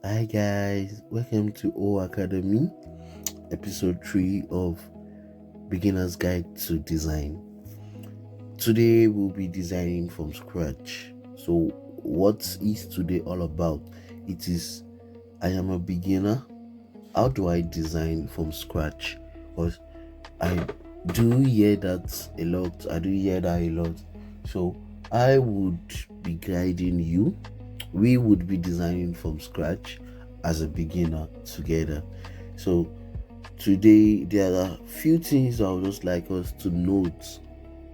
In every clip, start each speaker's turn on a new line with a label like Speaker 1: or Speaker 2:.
Speaker 1: Hi guys, welcome to O Academy, episode 3 of Beginner's Guide to Design. Today we'll be designing from scratch. So, what is today all about? It is I am a beginner. How do I design from scratch? Because I do hear that a lot. So, I would be guiding you. We would be designing from scratch as a beginner together. So today there are few things I would just like us to note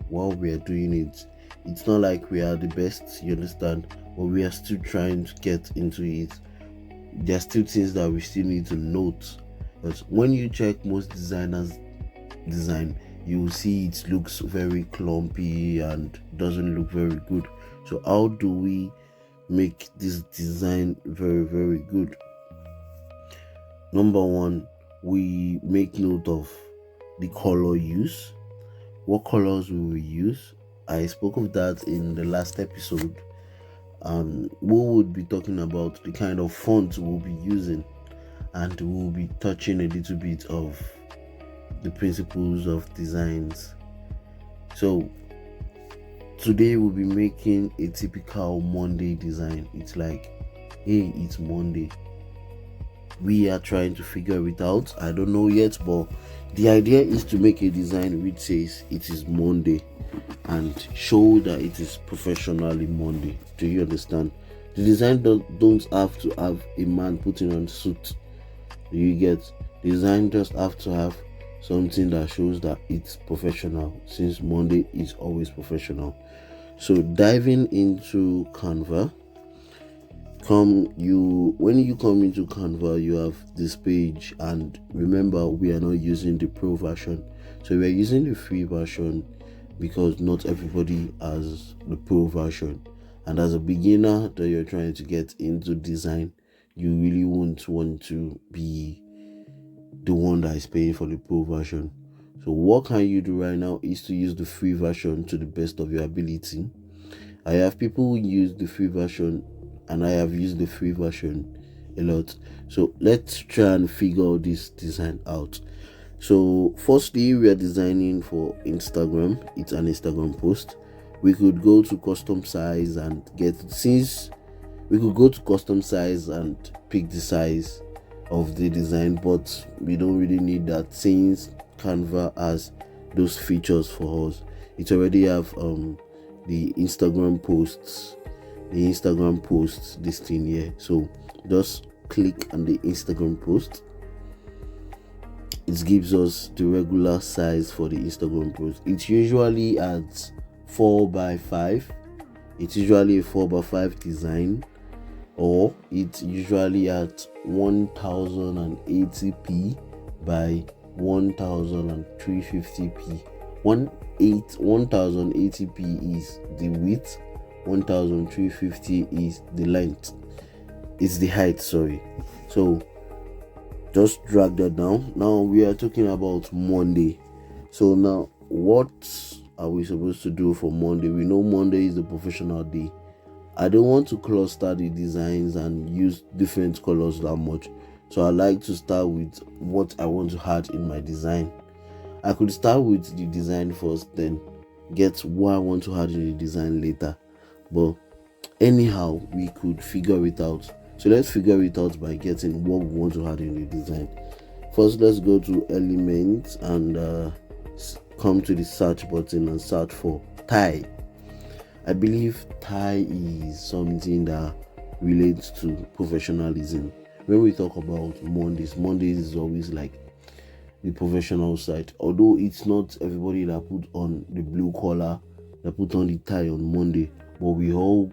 Speaker 1: while we are doing it. It's not like we are the best, you understand, but we are still trying to get into it. There are still things that we still need to note. Because when you check most designers design, you will see it looks very clumpy and doesn't look very good. So how do we make this design very very good? Number one, we make note of the color use. What colors will we use? I spoke of that in the last episode. We would be talking about the kind of font we'll be using, and we'll be touching a little bit of the principles of designs. So today we'll be making a typical Monday design. It's like, hey, it's Monday. We are trying to figure it out. I don't know yet, but the idea is to make a design which says it is Monday and show that it is professionally Monday. Do you understand? The design don't have to have a man putting on suit. Do you get? The design just have to have something that shows that it's professional, since Monday is always professional. So diving into Canva, when you come into Canva, you have this page, and remember, we are not using the pro version, so we are using the free version because not everybody has the pro version. And as a beginner that you're trying to get into design, you really won't want to be the one that is paying for the pro version. So what can you do right now is to use the free version to the best of your ability. I have people who use the free version, and I have used the free version a lot. So let's try and figure this design out. So firstly, we are designing for Instagram. It's an Instagram post. We could go to custom size and pick the size of the design, but we don't really need that since Canva has those features for us. It already have the Instagram posts this thing here. So just click on the Instagram post. It gives us the regular size for the Instagram post. It's usually at 4x5. It's usually a 4x5 design, or it's usually at 1080p by 1350p. 1080p is the width, 1350 is the length. It's the height, sorry. So just drag that down. Now we are talking about Monday. So now what are we supposed to do for Monday? We know Monday is the professional day. I don't want to cluster the designs and use different colors that much. So I like to start with what I want to add in my design. I could start with the design first, then get what I want to add in the design later. But anyhow, we could figure it out. So let's figure it out by getting what we want to add in the design. First, let's go to elements and come to the search button and search for tie. I believe tie is something that relates to professionalism. When we talk about Mondays is always like the professional side. Although it's not everybody that put on the blue collar, that put on the tie on Monday, but we all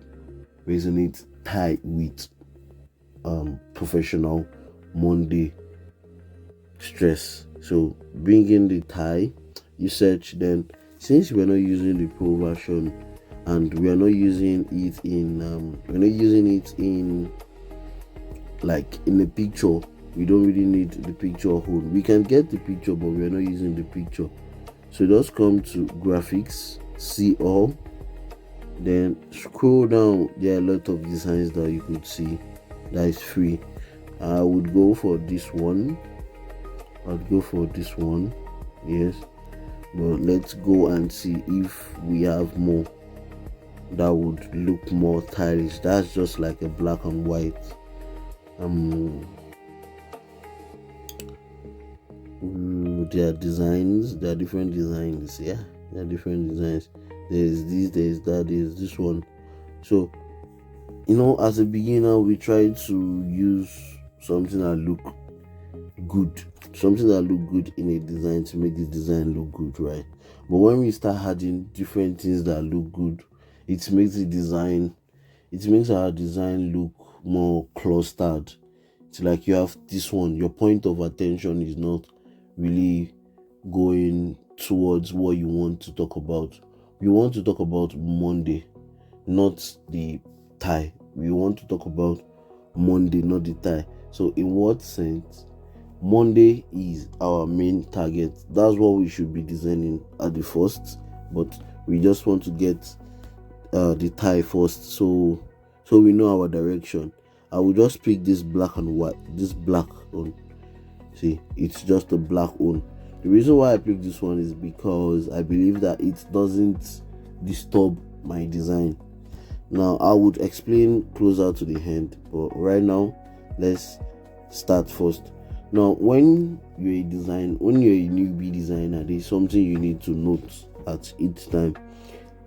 Speaker 1: resonate tie with professional Monday stress. So bring in the tie, you search. Then since we're not using the pro version and we're not using it in like in the picture, we don't really need the picture whole. We can get the picture, but we're not using the picture. So just come to graphics, see all, then scroll down. There are a lot of designs that you could see that is free. I would go for this one. Yes, but let's go and see if we have more that would look more stylish. That's just like a black and white. There are designs, there are different designs. Yeah, there are different designs. There's this, there's that, there's this one. So, as a beginner, we try to use something that look good, in a design to make the design look good, right? But when we start adding different things that look good, it makes our design look more clustered. It's like you have this one, your point of attention is not really going towards what you want to talk about. We want to talk about Monday, not the tie. We want to talk about Monday, not the tie. So in what sense? Monday is our main target. That's what we should be designing at the first, but we just want to get the tie first, so we know our direction. I will just pick this black and white, this black one. See, it's just a black one. The reason why I picked this one is because I believe that it doesn't disturb my design. Now I would explain closer to the end, but right now let's start first. Now when you're a newbie designer, there's something you need to note at each time.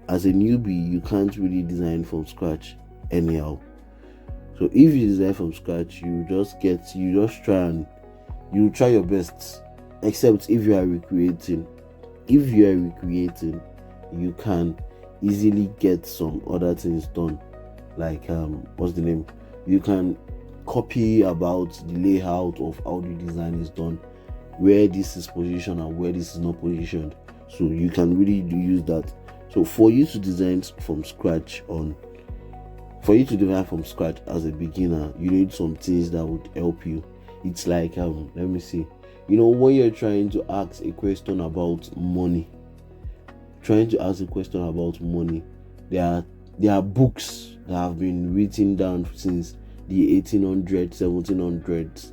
Speaker 1: As a newbie, you can't really design from scratch anyhow. So if you design from scratch, you try your best. Except if you are recreating. If you are recreating, you can easily get some other things done. Like what's the name? You can copy about the layout of how the design is done, where this is positioned and where this is not positioned. So you can really use that. So for you to design from scratch as a beginner, you need some things that would help you. It's like let me see. When you're trying to ask a question about money, there are books that have been written down since the 1800s, 1700s,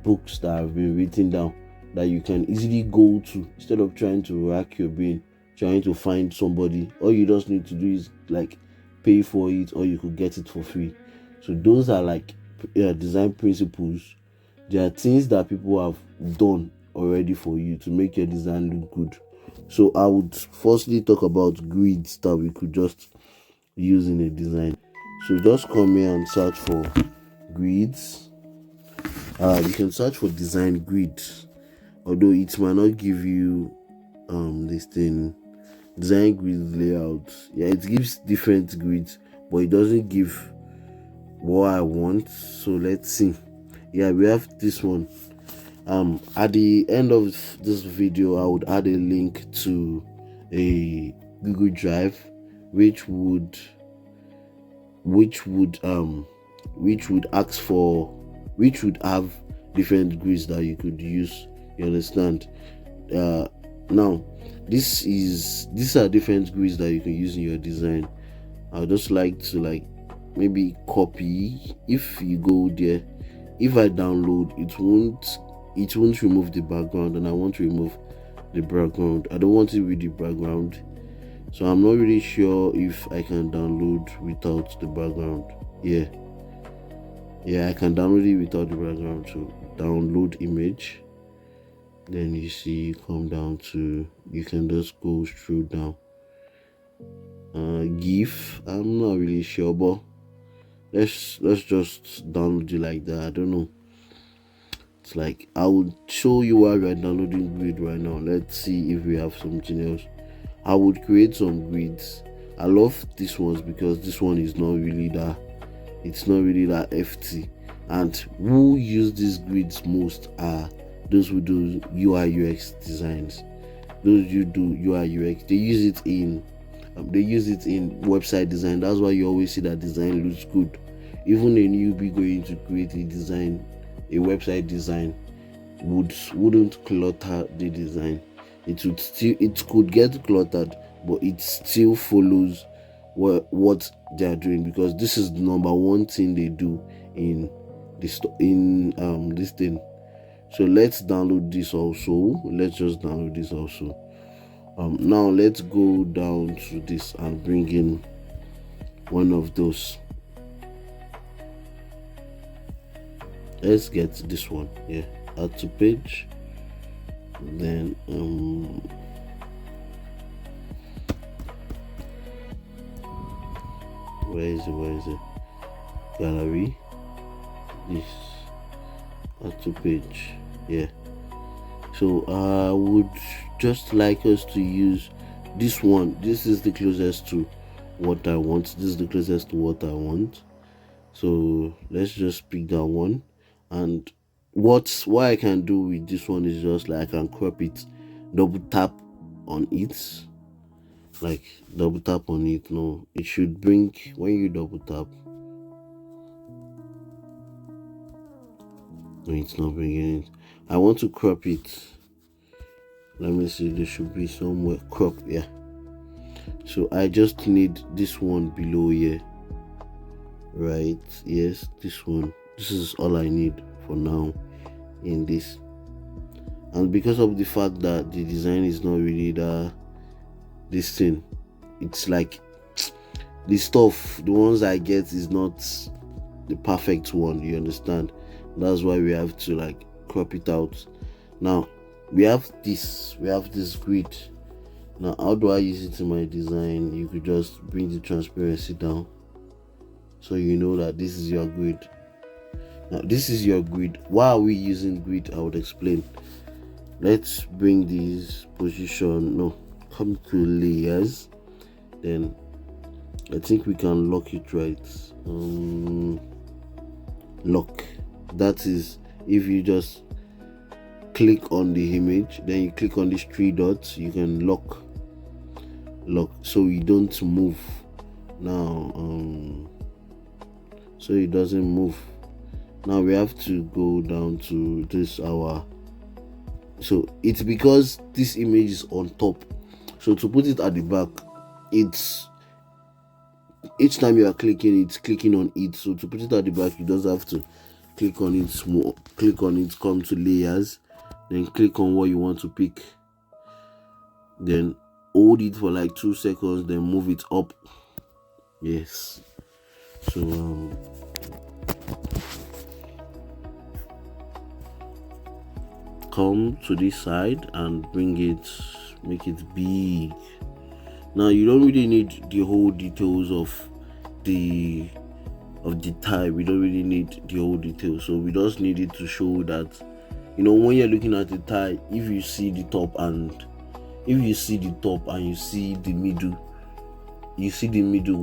Speaker 1: books that have been written down that you can easily go to instead of trying to rack your brain trying to find somebody. All you just need to do is like pay for it, or you could get it for free. So those are like design principles. There are things that people have done already for you to make your design look good. So I would firstly talk about grids that we could just use in a design. So just come here and search for grids. You can search for design grid, although it might not give you this thing, design grid layout. Yeah, it gives different grids, but it doesn't give what I want. So let's see. Yeah, we have this one. At the end of this video, I would add a link to a Google Drive, which would have different grids that you could use. You understand? Now these are different grids that you can use in your design. I would just like to maybe copy. If you go there, if I download, it won't remove the background, and I want to remove the background. I don't want it with the background, so I'm not really sure if I can download without the background. Yeah, I can download it without the background. So download image, then you see, come down to, you can just go through down. GIF, I'm not really sure, but let's just download it like that. I don't know. It's like, I would show you why we're downloading grid right now. Let's see if we have something else. I would create some grids. I love these ones because this one is not really that, it's not really that FT. And who use these grids most are those who do UI UX designs. Those who do UI UX, they use it in website design. That's why you always see that design looks good. Even a newbie going to create a website design wouldn't clutter the design. It could get cluttered, but it still follows what they are doing, because this is the number one thing they do in this in this thing. So let's download this also. Let's just download this also. Now let's go down to this and bring in one of those. Let's get this one. Yeah, add to page. Then where is it? Gallery. This add to page. Yeah. So I would just like us to use this one. This is the closest to what I want. This is the closest to what I want. So let's just pick that one. And what I can do with this one is just like I can crop it, double tap on it. Like double tap on it. No, it should bring when you double tap. No, it's not bringing it. I want to crop it. Let me see, there should be somewhere crop. Yeah, so I just need this one below here, right? Yes, this one. This is all I need for now in this. And because of the fact that the design is not really this thing, it's like the stuff, the ones I get is not the perfect one, you understand? That's why we have to like crop it out. Now we have this grid. Now how do I use it in my design? You could just bring the transparency down so you know that this is your grid. Now this is your grid. Why are we using grid? I would explain. Let's bring this position, come to layers. Then I think we can lock it right. Lock. That is, if you just click on the image, then you click on these three dots, you can lock so you don't move. Now so it doesn't move. Now we have to go down to this so it's because this image is on top, so to put it at the back, it's each time you are clicking, it's clicking on it. So to put it at the back, you just have to click on it small, click on it, come to layers, then click on what you want to pick, then hold it for like 2 seconds, then move it up. Yes, so come to this side and bring it, make it big. Now you don't really need the whole details of the tie. We don't really need the whole details, so we just need it to show that, when you're looking at the tie, if you see the top and you see the middle,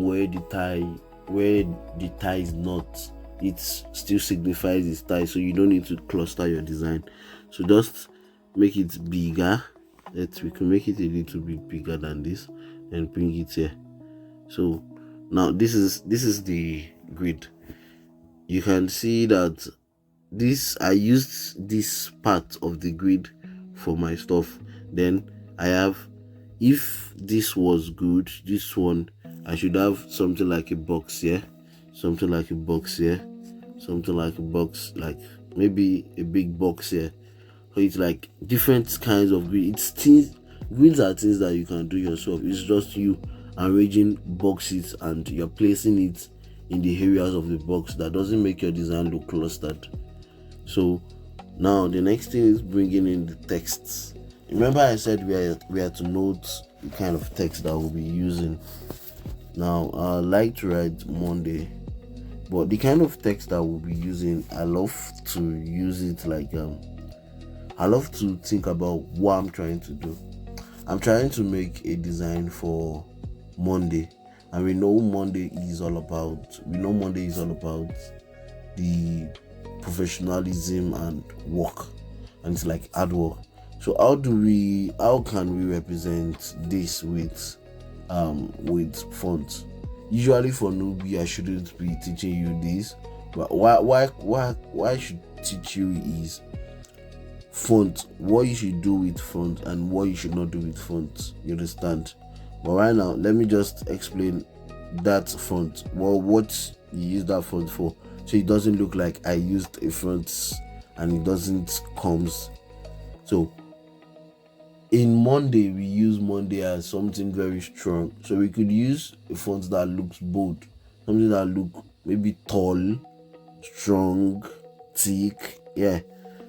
Speaker 1: where the tie is not, it still signifies its tie. So you don't need to cluster your design. So just make it bigger. We can make it a little bit bigger than this and bring it here. So now this is the grid. You can see that I used this part of the grid for my stuff. Then I have, if this was good, this one, I should have something like a box here, something like maybe a big box here. So it's like different kinds of grid. Grids are things that you can do yourself. It's just you arranging boxes and you're placing it in the areas of the box. That doesn't make your design look clustered. So now the next thing is bringing in the texts. Remember I said we had to note the kind of text that we'll be using. Now I like to write Monday, but the kind of text that we'll be using, I love to use it like I love to think about what I'm trying to do. I'm trying to make a design for Monday, and we know Monday is all about the professionalism and work, and it's like hard work. So how can we represent this with fonts? Usually for newbie, I shouldn't be teaching you this, but why I should teach you is font, what you should do with font and what you should not do with font. You understand? But right now, let me just explain that font. Well, what you use that font for. so it doesn't look like I used a font and it doesn't comes. So in Monday, we use Monday as something very strong, so we could use a font that looks bold, something that look maybe tall, strong, thick. Yeah,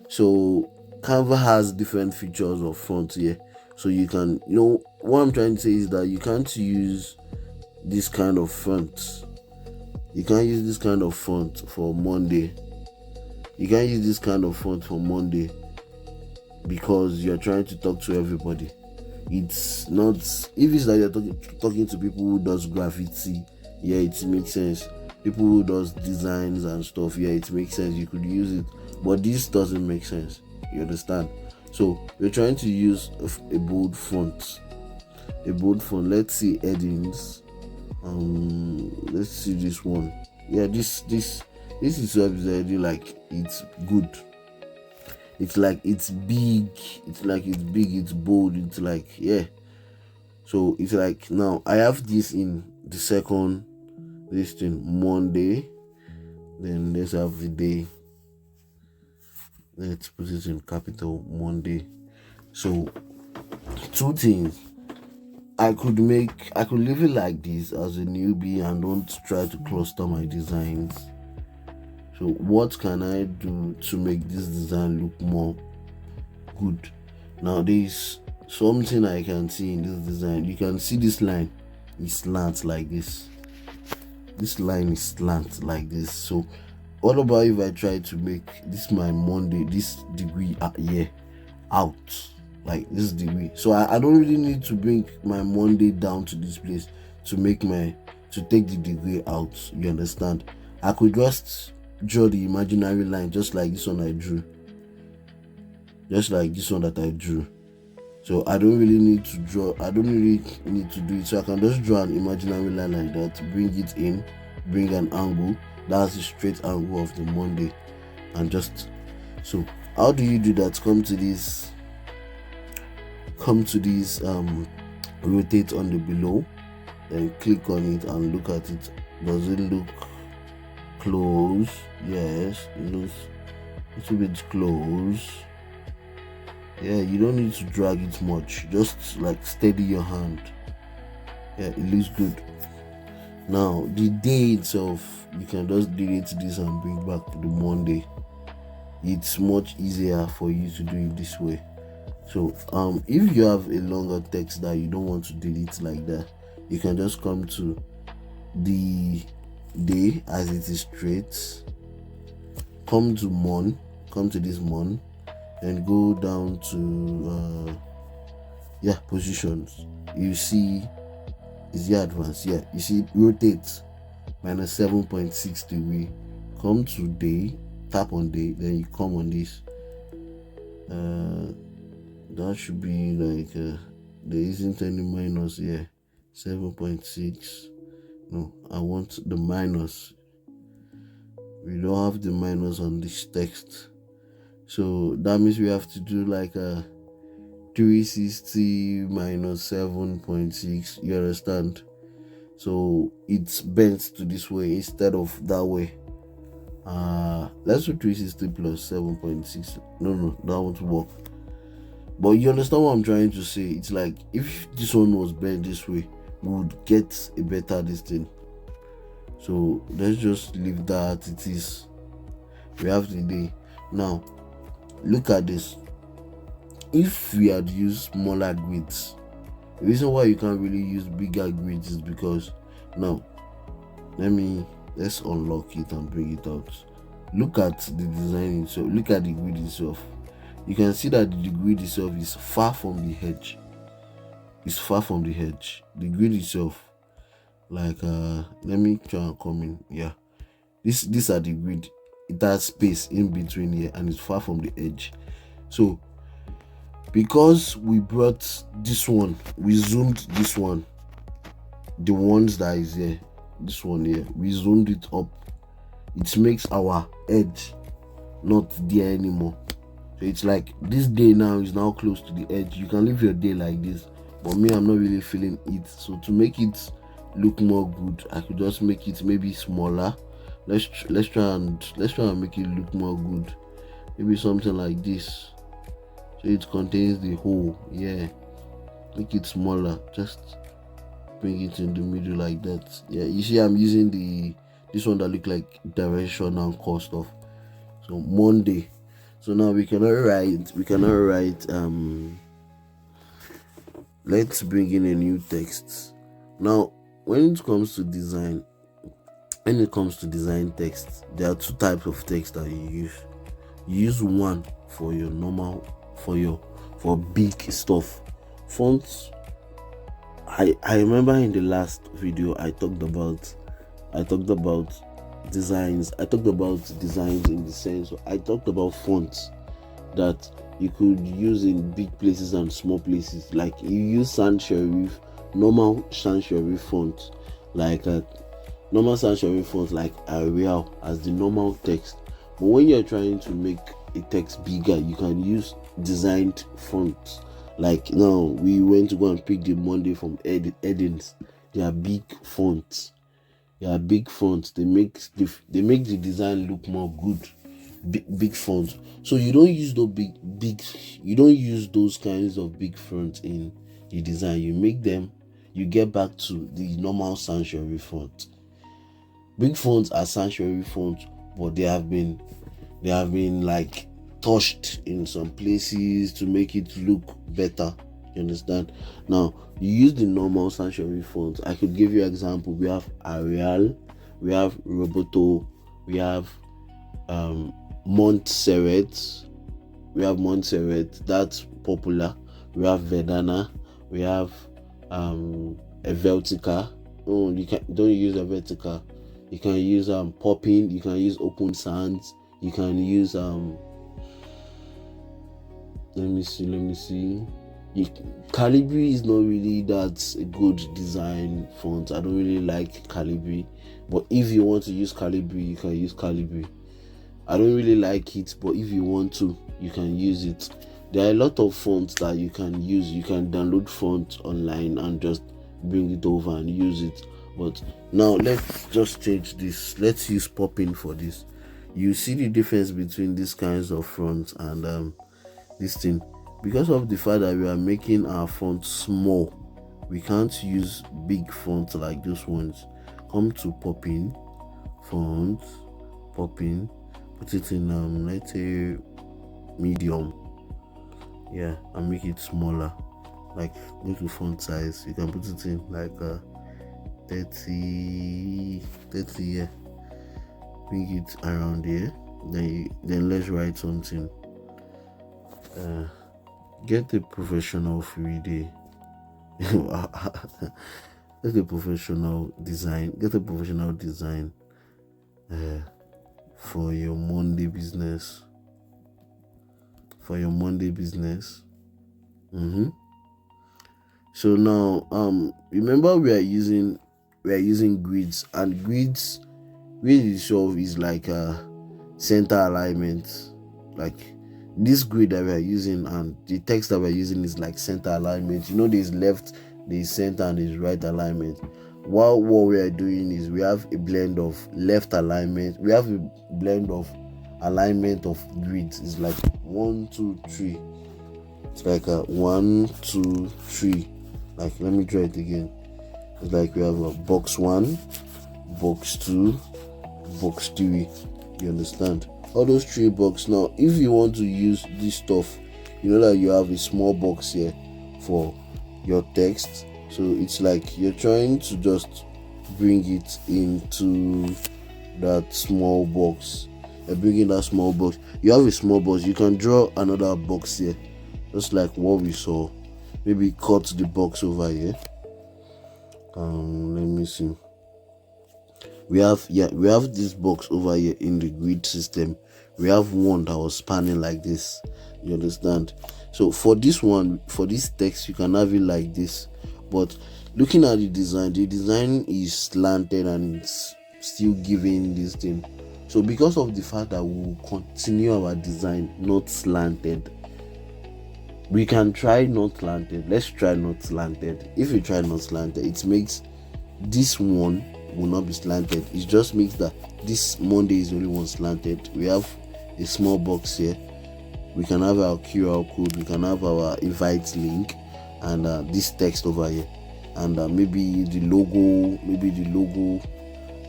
Speaker 1: so Canva has different features of font here, so you can, what I'm trying to say is that you can't use this kind of font. You can't use this kind of font for Monday. You can't use this kind of font for Monday because you're trying to talk to everybody. It's not, if it's like you're talking to people who does graffiti, yeah, it makes sense. People who does designs and stuff, yeah, it makes sense. You could use it, but this doesn't make sense. You understand? So we're trying to use a bold font. Let's see headings. Let's see this one. Yeah, this is already like it's good. It's like it's big. It's bold. It's like, yeah. So it's like, now I have this in the second listing, Monday. Then let's have the day. Let's put it in capital, Monday. So two things. I could leave it like this as a newbie and don't try to cluster my designs. So what can I do to make this design look more good? Now there's something I can see in this design. You can see this line is slant like this. This line is slant like this. So what about if I try to make this my Monday, this degree here out? Like this degree, so I don't really need to bring my Monday down to this place to take the degree out. You understand? I could just draw the imaginary line just like this one I drew, just like this one that I drew. So I don't really need to do it. So I can just draw an imaginary line like that, bring it in, bring an angle. That's the straight angle of the Monday, and just so. How do you do that? Come to this rotate on the below, then click on it and look at it. Does it look close? Yes, it looks a little bit close. Yeah, you don't need to drag it much, just like steady your hand. Yeah, it looks good. Now the day itself, you can just delete this and bring back the Monday. It's much easier for you to do it this way. So if you have a longer text that you don't want to delete like that, you can just come to the day as it is straight, come to this month, and go down to positions. You see, is the advanced? Yeah, you see rotate minus 7.6 degree. Come to day, tap on day, then you come on this. That should be like there isn't any minus here. 7.6. No, I want the minus. We don't have the minus on this text, so that means we have to do like a 360 minus 7.6. You understand? So it's bent to this way instead of that way. Let's do 360 plus 7.6. No, that won't work. But you understand what I'm trying to say? It's like if this one was bent this way, we would get a better distance. So let's just leave that it is. We have the day. Now look at this. If we had used smaller grids, the reason why you can't really use bigger grids is because now let's unlock it and bring it out. Look at the design itself. Look at the grid itself. You can see that the grid itself is far from the edge. It's far from the edge. The grid itself, like let me try and come in. Yeah, these are the grid. It has space in between here and it's far from the edge. So because we brought this one, we zoomed this one, the ones that is here, this one here, we zoomed it up. It makes our edge not there anymore. So it's like this day now is now close to the edge. You can leave your day like this, but me, I'm not really feeling it. So to make it look more good, I could just make it maybe smaller, let's try and make it look more good. Maybe something like this, so it contains the whole. Yeah, make it smaller. Just bring it in the middle like that. Yeah, you see, I'm using this one that look like direction and core stuff. So Monday. So now we cannot write. Let's bring in a new text. Now, when it comes to design text, there are two types of text that you use. You use one for your normal, for big stuff. Fonts. I remember in the last video I talked about designs. I talked about designs in the sense, I talked about fonts that you could use in big places and small places. Like you use sans serif, normal sans serif font, like normal sans serif font like Arial as the normal text. But when you're trying to make a text bigger, you can use designed fonts. Like now we went to go and pick the Monday from Eden's. They are big fonts. They make the design look more good. Big fonts. So you don't use those kinds of big fonts in the design. You get back to the normal sans serif font. Big fonts are sans serif fonts, but they have been like touched in some places to make it look better. You understand? Now you use the normal sans serif fonts. I could give you an example. We have Arial, we have Roboto, we have Montserrat. That's popular. We have Vedana. We have Helvetica. Oh, don't use Helvetica. You can use Poppin. You can use Open Sans. You can use let me see. Calibri is not really that a good design font. I don't really like Calibri, but if you want to use Calibri, you can use Calibri. I don't really like it, but if you want to, you can use it. There are a lot of fonts that you can use. You can download fonts online and just bring it over and use it. But now let's just change this. Let's use Poppin for this. You see the difference between these kinds of fonts and this thing. Because of the fact that we are making our font small, we can't use big fonts like those ones. Come to Poppin, font, Poppin, put it in let's say medium. Yeah, and make it smaller. Like go to font size. You can put it in like 30. Yeah. Bring it around here. Then let's write something. Get a professional 3D. Get a professional design. For your Monday business. So now remember we are using grids, and grids itself is like a center alignment. Like this grid that we are using and the text that we're using is like center alignment. You know, there's left, there's center, and there's right alignment. What we are doing is we have a blend of left alignment. We have a blend of alignment of grids. It's like 1, 2, 3. It's like a 1, 2, 3. Like let me draw it again. It's like we have a box 1, box 2, box 3. You understand? All those 3 boxes. Now if you want to use this stuff, you know that you have a small box here for your text. So it's like you're trying to just bring it into that small box. Bringing that small box. You have a small box. You can draw another box here, just like what we saw. Maybe cut the box over here. Let me see. We have this box over here in the grid system. We have one that was spanning like this. You understand? So for this text, you can have it like this. But looking at the design is slanted and it's still giving this thing. So because of the fact that we will continue our design not slanted, we can try not slanted. Let's try not slanted. If we try not slanted, it makes this one will not be slanted. It just makes that this Monday is the only one slanted. We have a small box here. We can have our QR code, we can have our invite link, and this text over here, and maybe the logo,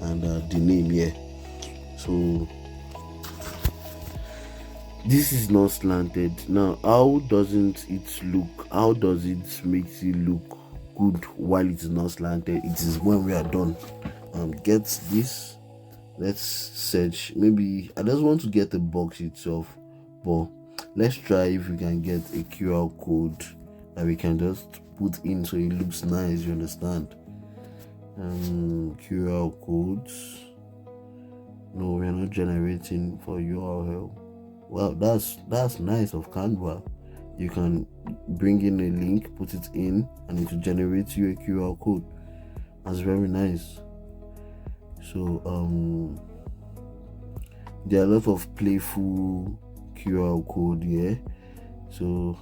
Speaker 1: and the name here. So this is not slanted. Now, how does it make it look good while it's not slanted? It is when we are done. Get this. Let's search. Maybe I just want to get the box itself, but let's try if we can get a QR code that we can just put in so it looks nice. You understand? QR codes. No, we're not generating for URL. Well, that's nice of Canva. You can bring in a link, put it in, and it will generate you a QR code. That's very nice. So there are a lot of playful QR code here. So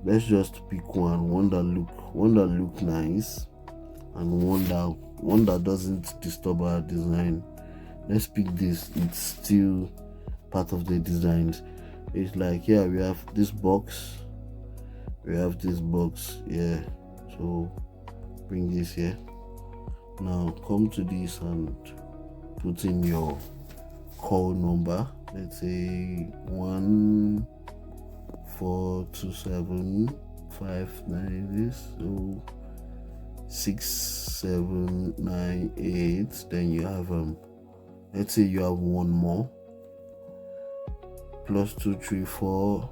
Speaker 1: let's just pick one that look nice, and one that doesn't disturb our design. Let's pick this. It's still part of the designs. It's like, yeah, we have this box, yeah. So bring this here. Now come to this and put in your call number. Let's say 1427590, this, so 6798. Then you have let's say you have one more, plus 234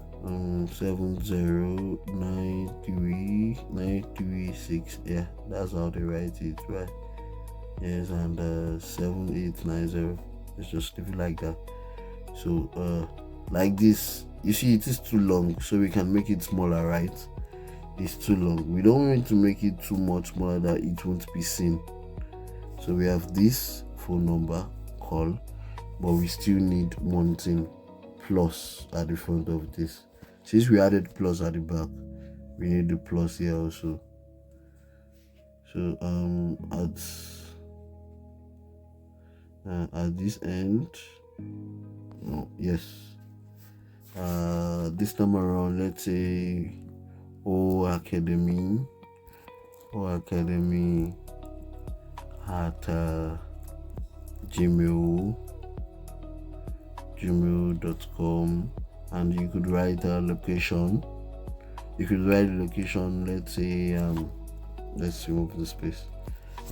Speaker 1: 7093936. Yeah, that's how they write it, right? Yes, and 7890. Let's just leave it like that. So like this, you see it is too long, so we can make it smaller, right? It's too long. We don't want to make it too much smaller that it won't be seen. So we have this phone number call, but we still need one thing, plus at the front of this. Since we added plus at the back, we need the plus here also. So at this end, no, yes, this time around, let's say O Academy at gmail.com, and you could write a location. Let's say let's remove the space.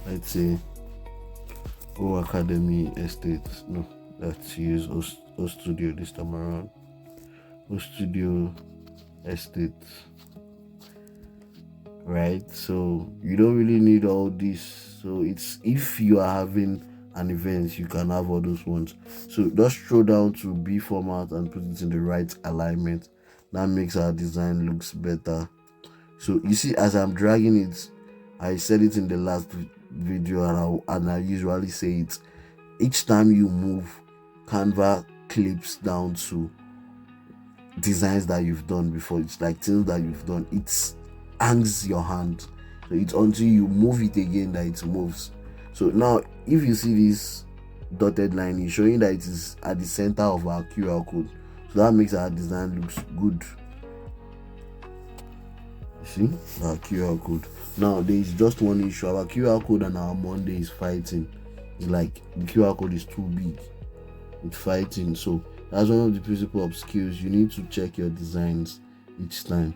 Speaker 1: Let's say O Academy Estate. No, let's use O Studio this time around. O Studio Estate. Right, so you don't really need all this. So it's, if you are having an event, you can have all those ones. So just scroll down to B format and put it in the right alignment. That makes our design looks better. So you see, as I'm dragging it, I said it in the last video, and I usually say it, each time you move, Canva clips down to designs that you've done before. It's like things that you've done. It's hangs your hand, so it's until you move it again that it moves. So now if you see this dotted line, it's showing that it is at the center of our QR code, so that makes our design looks good. See our QR code. Now there is just one issue. Our QR code and our Monday is fighting. It's like the QR code is too big, it's fighting. So that's one of the principle of skills. You need to check your designs each time.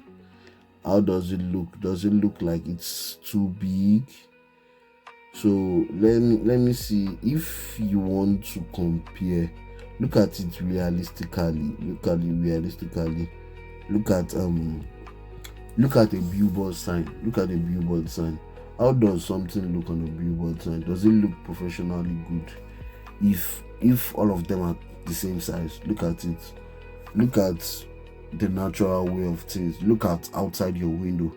Speaker 1: How does it look? Does it look like it's too big? So let me see. If you want to compare, look at it realistically. Look at a billboard sign. How does something look on a billboard sign? Does it look professionally good? If all of them are the same size, look at it. Look at the natural way of things. Look at outside your window.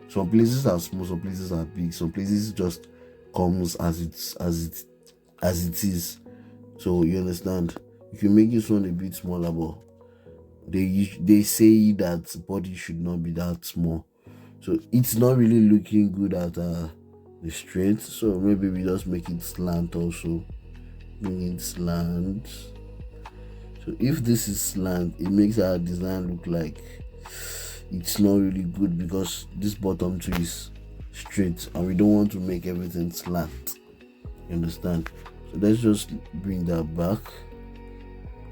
Speaker 1: Some places are small, some places are big, some places just comes as it is. So you understand, you can make this one a bit smaller, but they say that body should not be that small. So it's not really looking good at the straight, so maybe we just make it slant also. Bring it slant. So if this is slant, it makes our design look like it's not really good, because this bottom two is straight and we don't want to make everything slant. You understand? So let's just bring that back.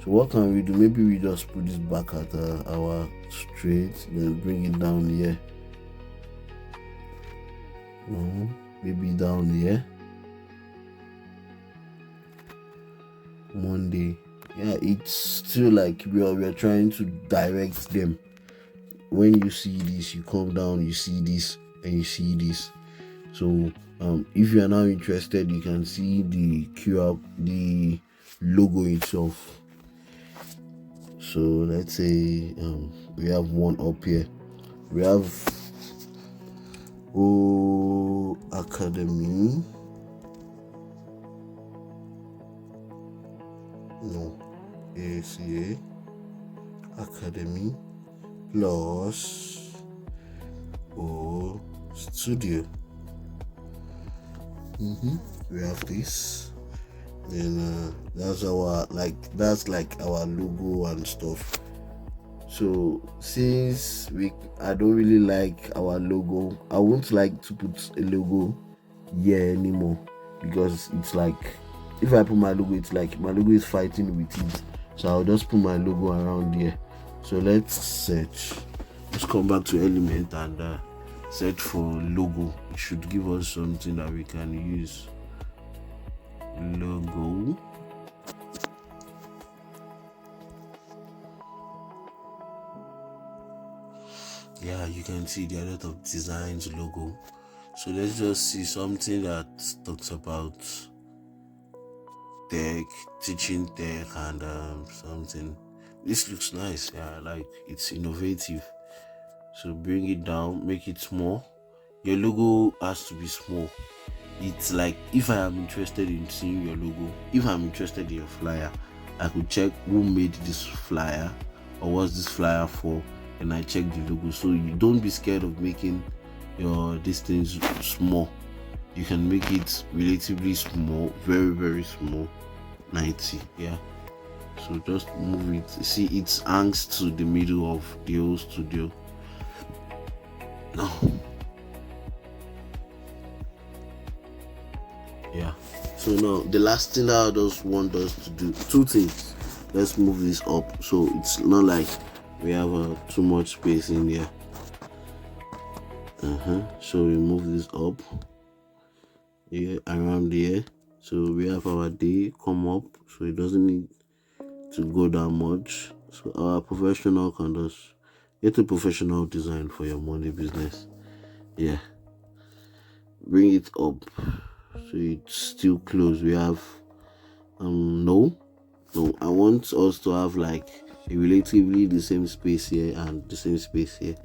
Speaker 1: So what can we do? Maybe we just put this back at our straight, then bring it down here. Maybe down here. Monday. Yeah, it's still like we are trying to direct them. When you see this, you come down, you see this, and you see this. So if you are now interested, you can see the QR, the logo itself. So let's say we have one up here. We have Academy. No, ACA Academy plus Studio. We have this. Then that's like our logo and stuff. So since I don't really like our logo, I won't like to put a logo here anymore, because it's like if I put my logo, it's like my logo is fighting with it. So I'll just put my logo around here. So let's search. Let's come back to element and search for logo. It should give us something that we can use. Logo. Yeah, you can see there are a lot of designs, logo. So let's just see something that talks about tech, teaching tech, and something. This looks nice. Yeah, like it's innovative. So bring it down, make it small. Your logo has to be small. It's like if I am interested in seeing your logo, if I'm interested in your flyer, I could check who made this flyer or what's this flyer for, and I check the logo. So you don't be scared of making your distance small. You can make it relatively small, very, very small, 90. Yeah. So just move it. See, it hangs to the middle of the whole studio. Now, yeah. So now the last thing I just want us to do, two things. Let's move this up so it's not like we have too much space in here. So we move this up here, around here. So we have our day come up, so it doesn't need to go that much. So our professional can just get a professional design for your Monday business. Yeah, bring it up so it's still close. We have no, I want us to have like a relatively the same space here and the same space here.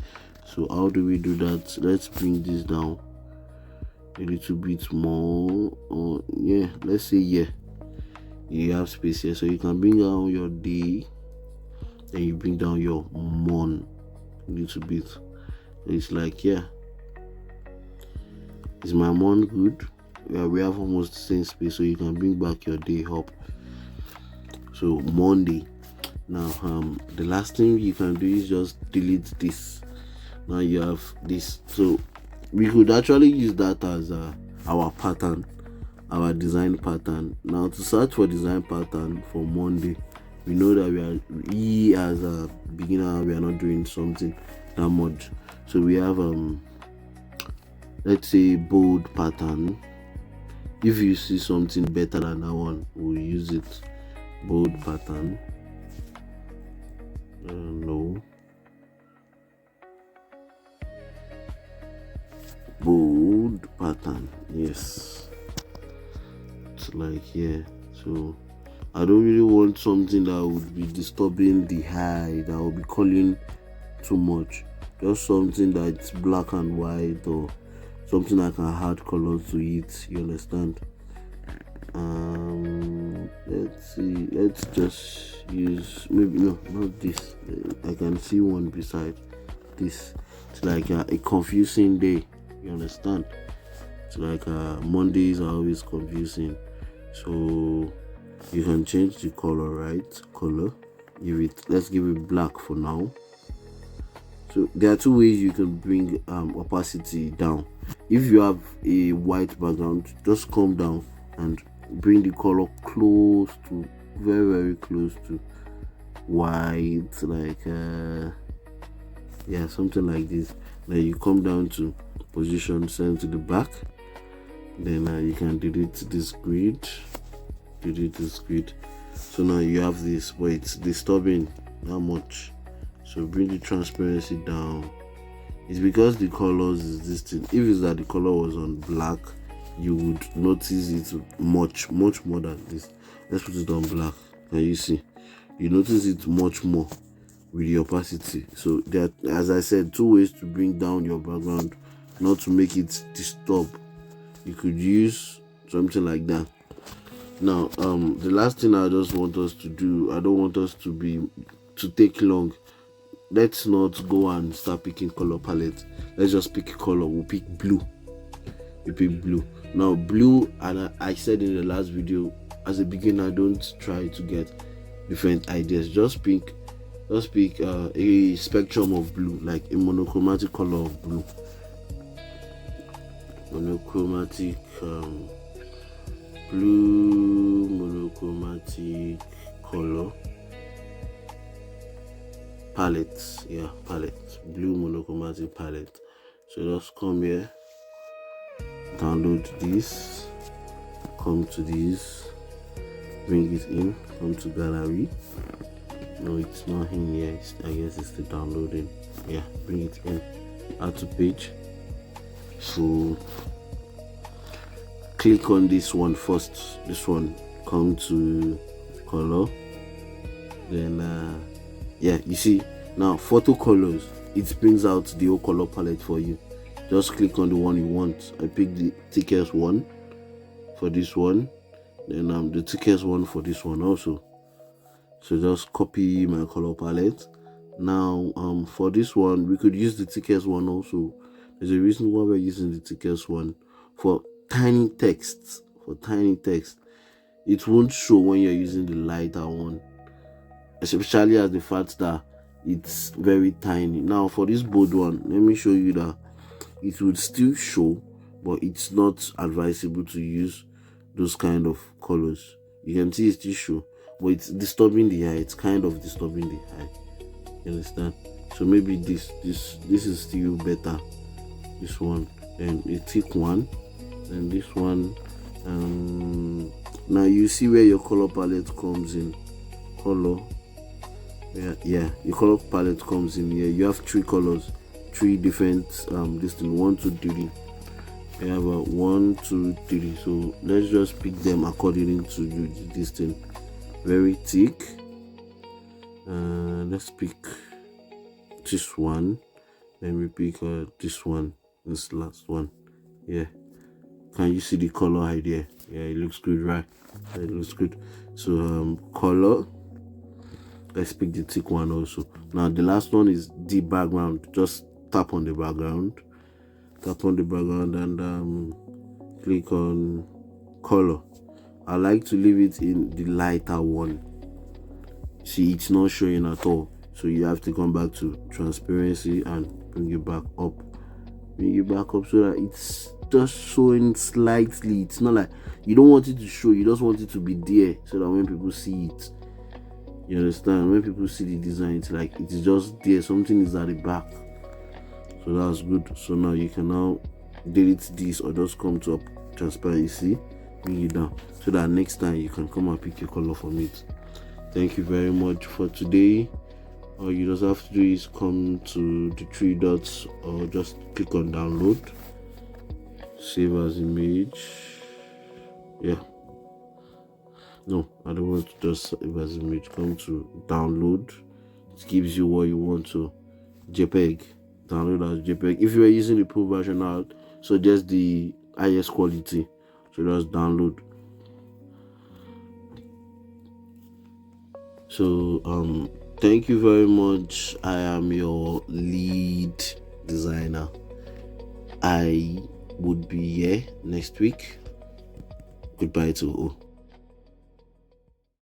Speaker 1: So how do we do that? Let's bring this down a little bit more. Yeah, let's say yeah, you have space here, so you can bring down your day, then you bring down your mon a little bit. It's like, yeah, is my mon good? Yeah, we have almost the same space, so you can bring back your day up. So Monday. Now the last thing you can do is just delete this. Now you have this, so we could actually use that as our pattern, our design pattern. Now to search for design pattern for Monday, we know that we as a beginner, we are not doing something that much. So we have let's say bold pattern. If you see something better than that one, we'll use it. Bold pattern. No. Bold pattern. Yes. It's like here. So I don't really want something that would be disturbing the eye, that will be calling too much. Just something that's black and white, or something that can add color to it. You understand? Let's see. Let's just use, maybe no, not this. I can see one beside this. It's like a confusing day. You understand? It's like Mondays are always confusing. So you can change the color, right? Color. Let's give it black for now. So there are two ways you can bring opacity down. If you have a white background, just come down and bring the color close to, very close to white, like yeah, something like this. Then you come down to position, send to the back. Then you can delete this grid. So now you have this, but it's disturbing that much. So bring the transparency down. It's because the colors is this thing. If it's that the color was on black, you would notice it much more than this. Let's put it on black. Can you see? You notice it much more with the opacity. So there are, as I said, two ways to bring down your background, not to make it disturb. You could use something like that. Now the last thing I just want us to do, I don't want us to take long. Let's not go and start picking color palette. Let's just pick a color. We'll pick blue. Now blue, and I said in the last video, as a beginner, don't try to get different ideas. Just pick a spectrum of blue, like a monochromatic color of blue. Monochromatic blue, monochromatic color palette. Yeah, palette. Blue monochromatic palette. So just come here, download this, come to this, bring it in, come to gallery. No, it's not in here. I guess it's still downloading. Yeah, bring it in, add to page. So click on this one first. This one, come to color. Then yeah, you see now photo colors, it brings out the whole color palette for you. Just click on the one you want. I picked the thickest one for this one, then the thickest one for this one also. So just copy my color palette. Now for this one, we could use the thickest one also. There's a reason why we're using the thickest one. For tiny text, it won't show when you're using the lighter one, especially as the fact that it's very tiny. Now for this bold one, let me show you that it would still show, but it's not advisable to use those kind of colors. You can see it still show, but it's disturbing the eye. It's kind of disturbing the eye. You understand? So maybe this is still better. This one, and a thick one, and this one. Now you see where your color palette comes in. Color. Yeah, your color palette comes in here. You have three colors, three different this thing, 1, 2, 3. You have a 1, 2, 3. So let's just pick them according to this thing. Very thick. Let's pick this one. Then we pick this one. This last one. Yeah. Can you see the color idea? Yeah, it looks good, right? It looks good. So color. Let's pick the thick one also. Now the last one is the background. Just tap on the background. And click on color. I like to leave it in the lighter one. See, it's not showing at all. So you have to come back to transparency and bring it back up. So that it's just showing slightly. It's not like you don't want it to show, you just want it to be there so that when people see it, you understand, when people see the design, it's like it's just there, something is at the back. So that's good. So now you can now delete this or just come to transparency, bring it down, so that next time you can come and pick your color from it. Thank you very much for today. All you just have to do is come to the three dots or just click on download, save as image. Yeah, no, I don't want to just save as image. Come to download. It gives you what you want to. JPEG, download as JPEG. If you are using the pro version now, so just the highest quality, so just download. So thank you very much. I am your lead designer. I would be here next week. Goodbye to all.